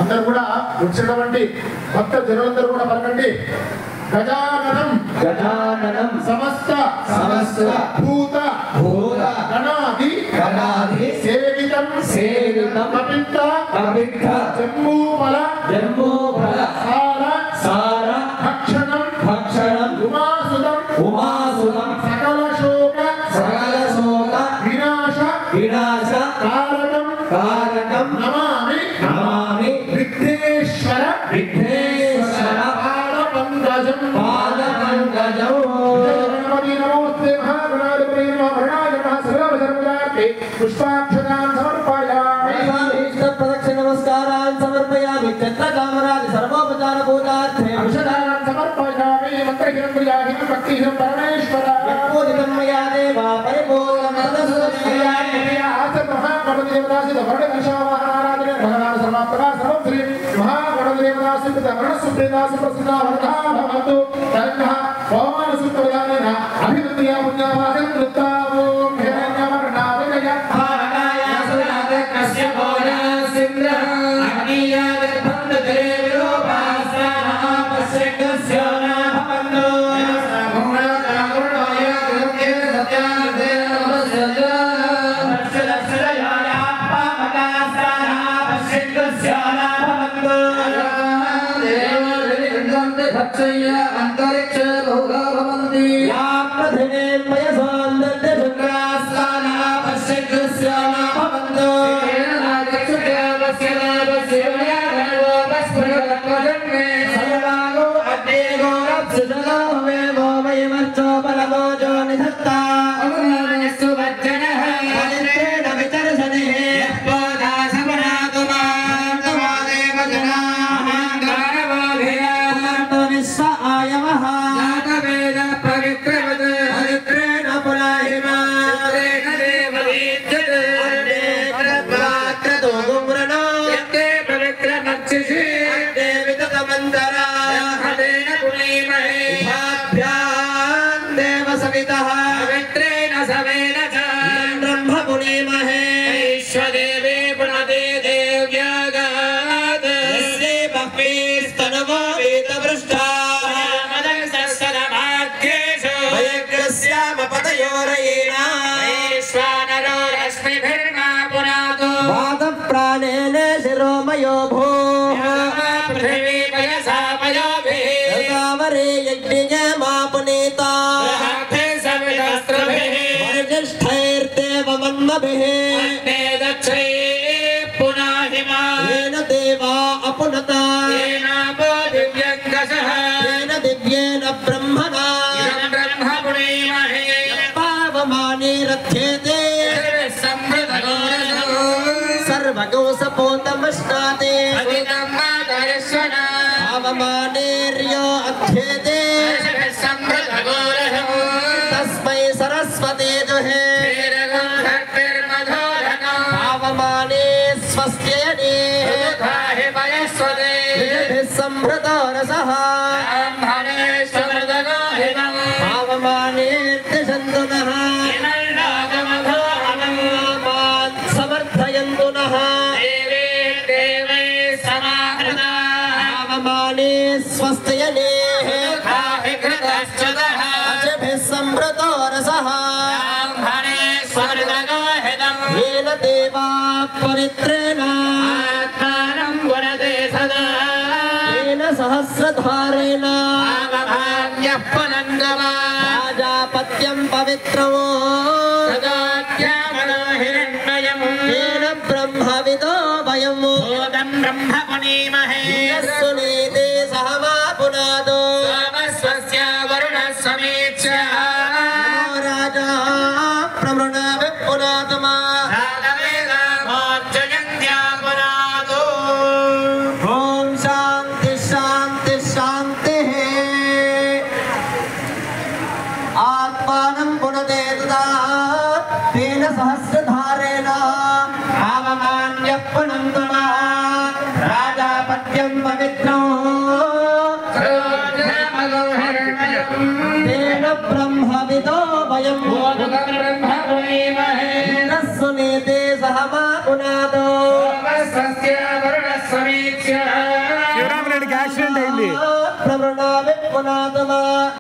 అందరూ కూడా వచ్చినటువంటి భక్త జనులందరూ కూడా పలకండి. గజాననం గజాననం సమస్త సమస్త భూత భూత గణాది గణాది సేవితం సేవితం కపిత్త కపిత్త జంబూఫల జంబూఫల సార సార భక్షణం భక్షణం ఉమాసుతం ఉమాసుతం సకల శోక వినాశ వినాశ కారణం కారణం నమామి నమామి విఘ్నేశ్వర విఘ్నేశ్వర పాదపంకజం పాదపంకజం. గణపతి నమోస్తే మహాగణాధిపతే నమః వరుణాయ నమః సర్వసర్వదార్తే పుష్పాక్షతాన్ సమర్పయామి. ప్రదక్షిణ నమస్కారాన్ సమర్పయామి. చంద్రకామరాది సర్వోపచార పూజార్థే అక్షతాన్ సమర్పయామి. మంత్రహిరం భక్తిహిరం పరమేశ్వర పూజితం మయా దేవా పరిపూర్ణం తదస్వయామి. ఆసన్ మహాగణపతి దేవతాసిత వరదశావాహనారాధనే భగవాన్ సర్వాత్మకా సర్వం శ్రీ మహాగణపతి దేవతాసిత వరదసుప్రేదాసి ప్రసన్నా వరదా భవంతు. తన్నః ఓమాన సూత్రవిధానేన అభివృద్ధ్యా పుణ్యావాసం కృత్తా ఓం హిరణ్యవర్ణాదయ భారకాయ సురాద కశ్యపో సింద్ర అగ్నియాద బంధతే విరూపాస్నాః పశ్యగస్య భవంతు. अंतरिक्ष बहुधा भवन्ति या प्रथिने मयसान्दन्ते शुक्रास्नाः पश्यगस्य भवन्तु. सर्वागो अग्नेगो रप्सुजलो वेवो वयमर्चो बलवो जो निधत्ता पवित्रेण विचर्षणिः यत्पोधा समनातुमान्तमादेव जनाः विश्व आयवः वेद पवित्रवत् पवित्रेण पुराहिमा देववीर्यते गुम्रणो यत्ते पवित्रमक्षिषि देवितमन्तरा हतेन पुनीमहे भाभ्याम् देव सवितः पवित्रेण सवेन च ब्रह्म पुनीमहे विश्वदेवे पुनते देव्यागात् यस्यै बह्वीस्तनुवो वेदवृष्टाः मदंसस्तनभाग्येषु वयग्रस्याम पतयोरयेण वैश्वानरो रश्मिभिर्मा पुनातो वादप्राणेन शिरोमयो भूः पृथिवी पयसा पयोभिः तावरे यज्ञमापुनीता बृहद्भिः सवितस्त्रभिः वरिष्ठैर्देवमन्मभिः अन्ते दक्षैः पुनाहिमा येन देवा अपुनता येनापो दिव्यङ्कषः येन दिव्येन ब्रह्मणा इदं ब्रह्म पुनीमहे पावमाने रथ्येते संवृतगोरसो सर्वगो सपोतमश्नाते अदितं मातरिश्वना पावमानेर्यो अध्येते संवृतगोरसो तस्मै सरस्वती दुहे पावमाने स्वस्त्ययने हि वयस्वते संभृतो रसः पावमानेर्दिशन्तु नः मान् समर्थयन्तु नः पावमाने स्वस्त्ययने अचभिः संभृतो रसः येन देवा पवित्रेण येन सहस्रधारेण राजापत्यं पवित्रो येन ब्रह्मविदो वयं सुनीते सह मा पुनादो राजा प्रवृण विपुनात्मा ओम शांति शांति शांति आत्मानं पुनते तदा तेन सहस्रधारेण आवमान्यपुनन्तमा राजापत्यं पवित्रं तेन ब्रह्मविदो वयं सुनीते सह मा पुनादो శివరామరెడ్డికి యాక్సిడెంట్ అయింది.